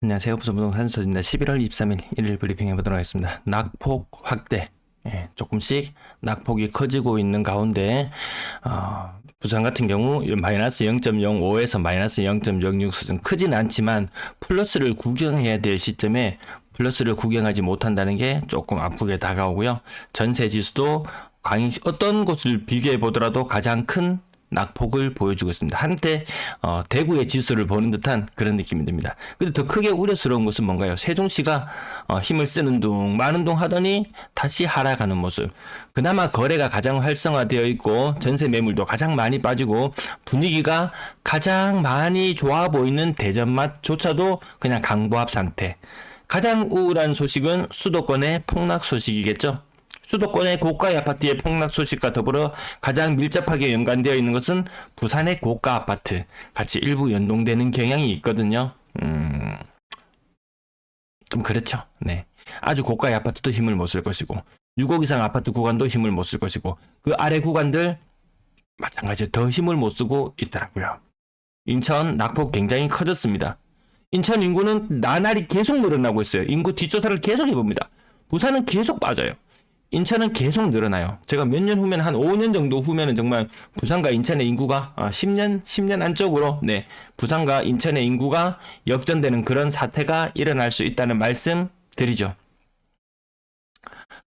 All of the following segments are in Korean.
안녕하세요. 부산부동산 서입니다. 11월 23일 일일 브리핑 해보도록 하겠습니다. 낙폭 확대. 조금씩 낙폭이 커지고 있는 가운데 부산 같은 경우 마이너스 0.05에서 마이너스 0.06 수준 크진 않지만 플러스를 구경해야 될 시점에 플러스를 구경하지 못한다는 게 조금 아프게 다가오고요. 전세 지수도 어떤 곳을 비교해 보더라도 가장 큰 낙폭을 보여주고 있습니다. 한때 대구의 지수를 보는 듯한 그런 느낌이 듭니다. 근데 더 크게 우려스러운 것은 뭔가요? 세종시가 힘을 쓰는 둥 마는 둥 하더니 다시 하락하는 모습. 그나마 거래가 가장 활성화되어 있고 전세 매물도 가장 많이 빠지고 분위기가 가장 많이 좋아 보이는 대전마조차도 그냥 강보합 상태. 가장 우울한 소식은 수도권의 폭락 소식이겠죠. 수도권의 고가 아파트의 폭락 소식과 더불어 가장 밀접하게 연관되어 있는 것은 부산의 고가 아파트 같이 일부 연동되는 경향이 있거든요. 좀 그렇죠. 네. 아주 고가의 아파트도 힘을 못 쓸 것이고 6억 이상 아파트 구간도 힘을 못 쓸 것이고 그 아래 구간들 마찬가지로 더 힘을 못 쓰고 있더라고요. 인천 낙폭 굉장히 커졌습니다. 인천 인구는 나날이 계속 늘어나고 있어요. 인구 뒷조사를 계속 해봅니다. 부산은 계속 빠져요. 인천은 계속 늘어나요. 제가 몇 년 후면 한 5년 정도 후면은 정말 부산과 인천의 인구가 10년 안쪽으로 부산과 인천의 인구가 역전되는 그런 사태가 일어날 수 있다는 말씀 드리죠.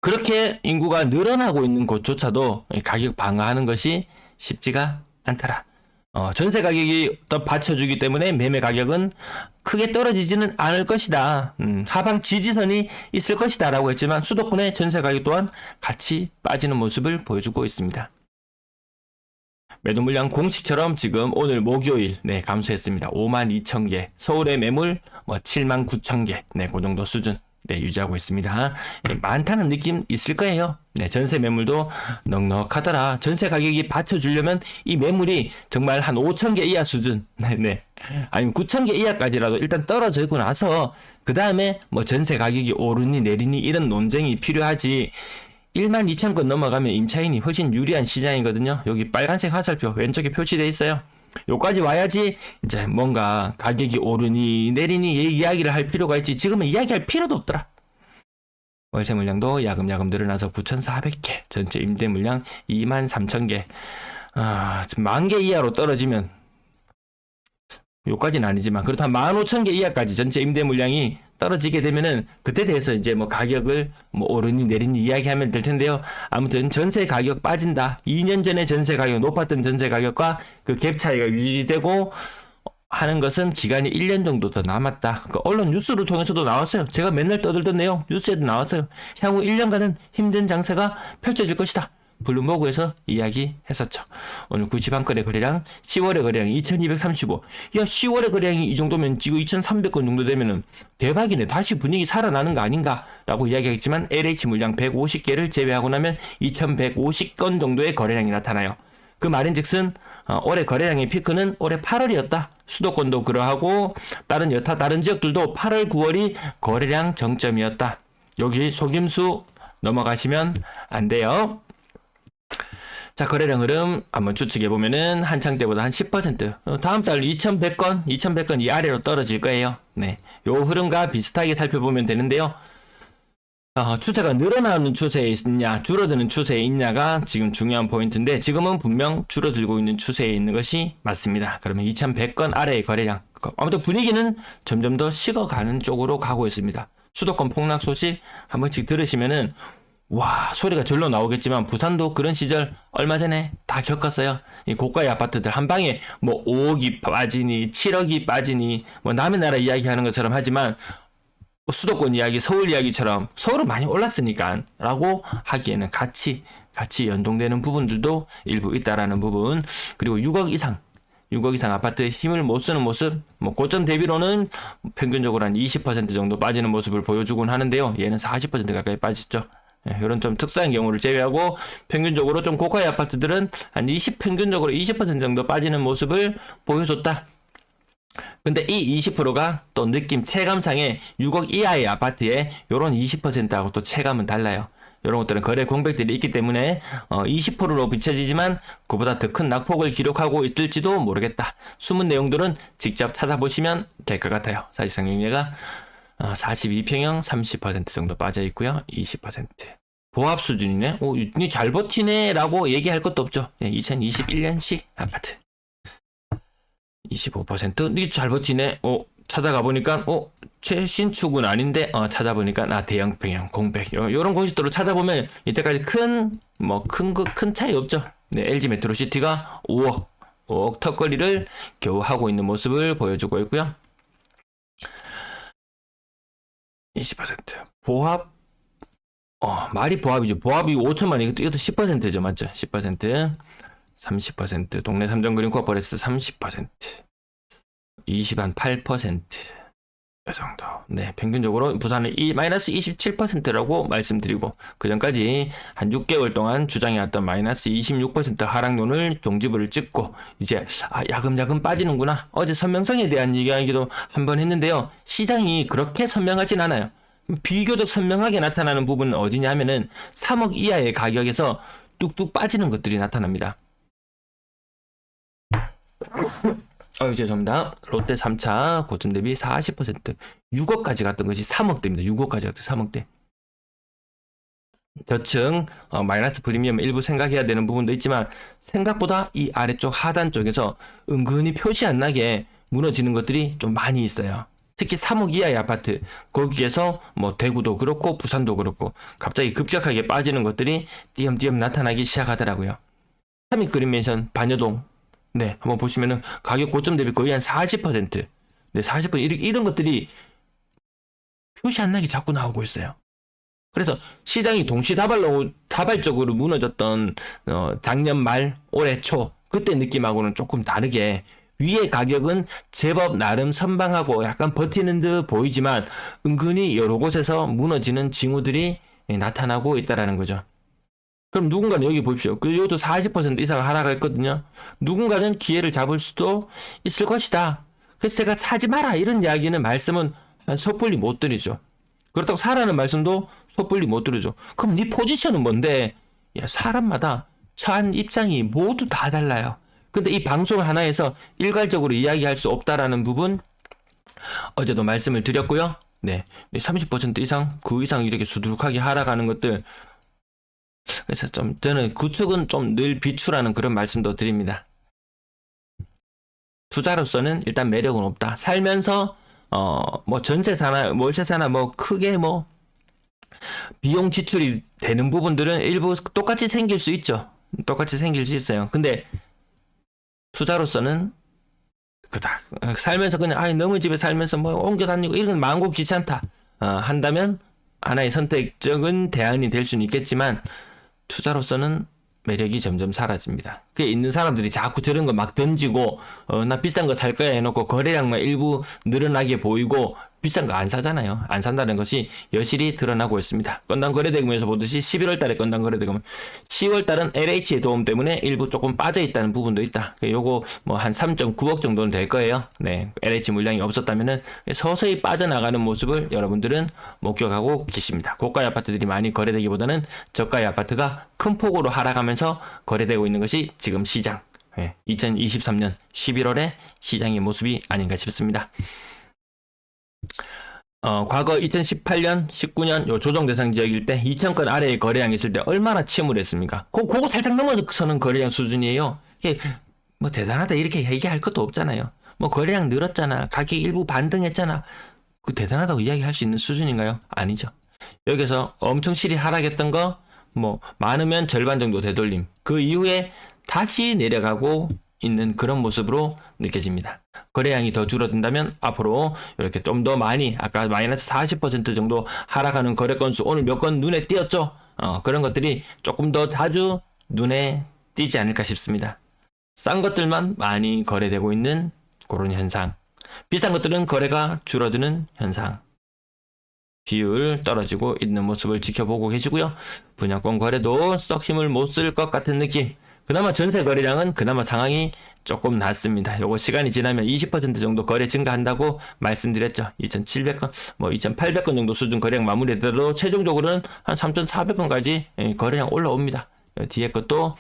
그렇게 인구가 늘어나고 있는 곳조차도 가격 방어하는 것이 쉽지가 않더라. 전세 가격이 더 받쳐주기 때문에 매매 가격은 크게 떨어지지는 않을 것이다. 하방 지지선이 있을 것이다 라고 했지만 수도권의 전세 가격 또한 같이 빠지는 모습을 보여주고 있습니다. 매도 물량 공식처럼 지금 오늘 목요일 감소했습니다. 52,000개. 서울의 매물 79,000개. 그 정도 수준 유지하고 있습니다. 많다는 느낌 있을 거예요. 전세 매물도 넉넉하더라. 전세 가격이 받쳐주려면 이 매물이 정말 한 5,000개 이하 수준, 아니면 9,000개 이하까지라도 일단 떨어지고 나서 그 다음에 전세 가격이 오르니 내리니 이런 논쟁이 필요하지. 12,000건 넘어가면 임차인이 훨씬 유리한 시장이거든요. 여기 빨간색 화살표 왼쪽에 표시되어 있어요. 요까지 와야지 이제 뭔가 가격이 오르니 내리니 이야기를 할 필요가 있지. 지금은 이야기할 필요도 없더라. 월세 물량도 야금야금 늘어나서 9,400개, 전체 임대 물량 23,000개. 지금 10,000개 이하로 떨어지면 요까지는 아니지만 그렇다 15,000개 이하까지 전체 임대 물량이 떨어지게 되면은 그때 대해서 이제 가격을 오르니 내리니 이야기하면 될 텐데요. 아무튼 전세 가격 빠진다. 2년 전에 전세 가격 높았던 전세 가격과 그 갭 차이가 유지되고 하는 것은 기간이 1년 정도 더 남았다. 그 언론 뉴스를 통해서도 나왔어요. 제가 맨날 떠들던 내용 뉴스에도 나왔어요. 향후 1년간은 힘든 장세가 펼쳐질 것이다. 블룸버그에서 이야기했었죠. 오늘 90한 건의 거래량, 10월의 거래량이 2,235. 야, 10월의 거래량이 이 정도면 지금 2,300건 정도 되면은 대박이네. 다시 분위기 살아나는 거 아닌가라고 이야기했지만 LH 물량 150개를 제외하고 나면 2,150건 정도의 거래량이 나타나요. 그 말인즉슨 올해 거래량의 피크는 올해 8월이었다. 수도권도 그러하고 여타 다른 지역들도 8월, 9월이 거래량 정점이었다. 여기 속임수 넘어가시면 안 돼요. 자, 거래량 흐름 한번 추측해보면은 한창 때보다 한 10%, 다음 달 2,100건 이 아래로 떨어질 거예요. 요 흐름과 비슷하게 살펴보면 되는데요. 추세가 늘어나는 추세에 있냐, 줄어드는 추세에 있냐가 지금 중요한 포인트인데 지금은 분명 줄어들고 있는 추세에 있는 것이 맞습니다. 그러면 2,100건 아래의 거래량. 아무튼 분위기는 점점 더 식어가는 쪽으로 가고 있습니다. 수도권 폭락 소식 한 번씩 들으시면은 와, 소리가 절로 나오겠지만 부산도 그런 시절 얼마 전에 다 겪었어요. 이 고가의 아파트들 한 방에 5억이 빠지니 7억이 빠지니 남의 나라 이야기하는 것처럼 하지만 수도권 이야기, 서울 이야기처럼 서울은 많이 올랐으니까 라고 하기에는 같이 연동되는 부분들도 일부 있다라는 부분. 그리고 6억 이상 아파트 힘을 못 쓰는 모습, 고점 대비로는 평균적으로 한 20% 정도 빠지는 모습을 보여주곤 하는데요. 얘는 40% 가까이 빠졌죠. 이런 좀 특수한 경우를 제외하고 평균적으로 좀 고가의 아파트들은 한 평균적으로 20% 정도 빠지는 모습을 보여줬다. 근데 이 20%가 또 느낌 체감상에 6억 이하의 아파트에 요런 20%하고 또 체감은 달라요. 이런 것들은 거래 공백들이 있기 때문에 20%로 비춰지지만 그보다 더 큰 낙폭을 기록하고 있을지도 모르겠다. 숨은 내용들은 직접 찾아보시면 될 것 같아요. 사실상 영리가 42평형 30% 정도 빠져 있고요. 20% 보합 수준이네. 니 잘 버티네 라고 얘기할 것도 없죠. 2021년식 아파트 25%. 니 잘 버티네. 찾아가 보니까 최신축은 아닌데 찾아보니까 대형 평형 공백 요런 곳들로 찾아보면 이때까지 큰 차이 없죠. 네, LG 메트로시티가 5억 턱걸이를 겨우 하고 있는 모습을 보여주고 있고요. 20% 보합 말이 보합이죠. 보합이 5천만 이것도 10%죠. 맞죠? 10% 30% 동네 3점 그린 코퍼레스 30% 20한 8% 이 정도. 네, 평균적으로 부산은 마이너스 27%라고 말씀드리고 그 전까지 한 6개월 동안 주장해왔던 마이너스 26% 하락론을 종지부를 찍고 이제 야금야금 빠지는구나. 어제 선명성에 대한 이야기도 한번 했는데요. 시장이 그렇게 선명하진 않아요. 비교적 선명하게 나타나는 부분은 어디냐 하면은 3억 이하의 가격에서 뚝뚝 빠지는 것들이 나타납니다. 죄송합니다. 롯데 3차 고점 대비 40% 6억까지 갔던 것이 3억대입니다. 6억까지 갔던 3억대. 저층 마이너스 프리미엄 일부 생각해야 되는 부분도 있지만 생각보다 이 아래쪽 하단 쪽에서 은근히 표시 안 나게 무너지는 것들이 좀 많이 있어요. 특히 3억 이하의 아파트 거기에서 대구도 그렇고 부산도 그렇고 갑자기 급격하게 빠지는 것들이 띄엄띄엄 나타나기 시작하더라고요. 3위 그린맨션 반여동 네, 한번 보시면은 가격 고점 대비 거의 한 40%. 네, 40% 이런 것들이 표시 안 나게 자꾸 나오고 있어요. 그래서 시장이 동시다발적으로 무너졌던 작년 말, 올해 초 그때 느낌하고는 조금 다르게 위의 가격은 제법 나름 선방하고 약간 버티는 듯 보이지만 은근히 여러 곳에서 무너지는 징후들이 나타나고 있다라는 거죠. 그럼 누군가는 여기 보십시오. 이것도 40% 이상 하락했거든요. 누군가는 기회를 잡을 수도 있을 것이다. 그래서 제가 사지 마라 이런 말씀은 섣불리 못 드리죠. 그렇다고 사라는 말씀도 섣불리 못 드리죠. 그럼 네 포지션은 뭔데? 사람마다 처한 입장이 모두 다 달라요. 근데 이 방송 하나에서 일괄적으로 이야기할 수 없다라는 부분 어제도 말씀을 드렸고요. 네, 30% 이상, 그 이상 이렇게 수두룩하게 하락하는 것들 그래서 저는 구축은 좀 늘 비추라는 그런 말씀도 드립니다. 투자로서는 일단 매력은 없다. 살면서 전세사나 월세사나 크게 비용 지출이 되는 부분들은 일부 똑같이 생길 수 있죠. 똑같이 생길 수 있어요. 근데 투자로서는 그닥 살면서 그냥 너무 집에 살면서 옮겨 다니고 이런 건 많고 귀찮다 한다면 하나의 선택적인 대안이 될 수는 있겠지만 투자로서는 매력이 점점 사라집니다. 그게 있는 사람들이 자꾸 저런 거 막 던지고 나 비싼 거 살 거야 해놓고 거래량만 일부 늘어나게 보이고 비싼 거 안 사잖아요. 안 산다는 것이 여실히 드러나고 있습니다. 건당 거래대금에서 보듯이 11월 달에 건당 거래대금 10월 달은 LH의 도움 때문에 일부 조금 빠져 있다는 부분도 있다. 요거 한 3.9억 정도는 될 거예요. 네, LH 물량이 없었다면은 서서히 빠져나가는 모습을 여러분들은 목격하고 계십니다. 고가의 아파트들이 많이 거래되기보다는 저가의 아파트가 큰 폭으로 하락하면서 거래되고 있는 것이 지금 시장 2023년 11월의 시장의 모습이 아닌가 싶습니다. 과거 2018년, 19년 요 조정 대상 지역일 때 2,000건 아래의 거래량이 있을 때 얼마나 침울했습니까? 그거 살짝 넘어서는 거래량 수준이에요. 이게 대단하다 이렇게 얘기할 것도 없잖아요. 거래량 늘었잖아. 가격이 일부 반등했잖아. 그 대단하다고 이야기할 수 있는 수준인가요? 아니죠. 여기서 엄청 실이 하락했던 거 많으면 절반 정도 되돌림. 그 이후에 다시 내려가고 있는 그런 모습으로 느껴집니다. 거래량이 더 줄어든다면 앞으로 이렇게 좀 더 많이 아까 마이너스 40% 정도 하락하는 거래 건수 오늘 몇 건 눈에 띄었죠? 그런 것들이 조금 더 자주 눈에 띄지 않을까 싶습니다. 싼 것들만 많이 거래되고 있는 그런 현상. 비싼 것들은 거래가 줄어드는 현상. 비율 떨어지고 있는 모습을 지켜보고 계시고요. 분양권 거래도 썩 힘을 못 쓸 것 같은 느낌. 그나마 전세 거래량은 그나마 상황이 조금 낫습니다. 요거 시간이 지나면 20% 정도 거래 증가한다고 말씀드렸죠. 2,700건, 뭐 2,800건 정도 수준 거래량 마무리되더라도 최종적으로는 한 3,400건까지 거래량 올라옵니다. 뒤에 것도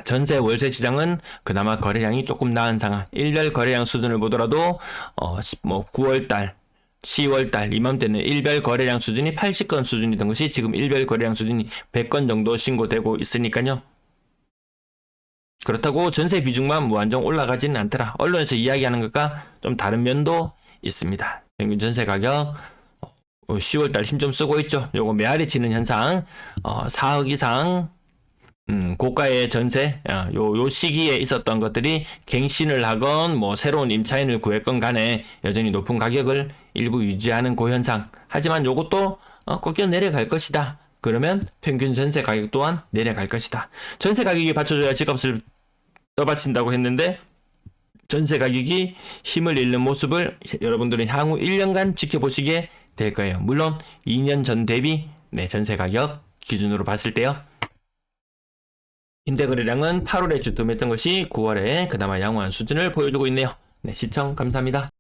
전세 월세 시장은 그나마 거래량이 조금 나은 상황. 일별 거래량 수준을 보더라도 뭐 9월달 10월달 이맘때는 일별 거래량 수준이 80건 수준이던 것이 지금 일별 거래량 수준이 100건 정도 신고되고 있으니까요. 그렇다고 전세 비중만 무한정 올라가지는 않더라. 언론에서 이야기하는 것과 좀 다른 면도 있습니다. 평균 전세 가격 10월달 힘 좀 쓰고 있죠. 요거 메아리 치는 현상 4억 이상 고가의 전세 요 시기에 있었던 것들이 갱신을 하건 뭐 새로운 임차인을 구했건 간에 여전히 높은 가격을 일부 유지하는 그 현상. 하지만 요것도 꺾여 내려갈 것이다. 그러면 평균 전세 가격 또한 내려갈 것이다. 전세 가격이 받쳐줘야 집값을 떠받친다고 했는데 전세 가격이 힘을 잃는 모습을 여러분들은 향후 1년간 지켜보시게 될 거예요. 물론 2년 전 대비 전세 가격 기준으로 봤을 때요. 임대 거래량은 8월에 주춤했던 것이 9월에 그나마 양호한 수준을 보여주고 있네요. 시청 감사합니다.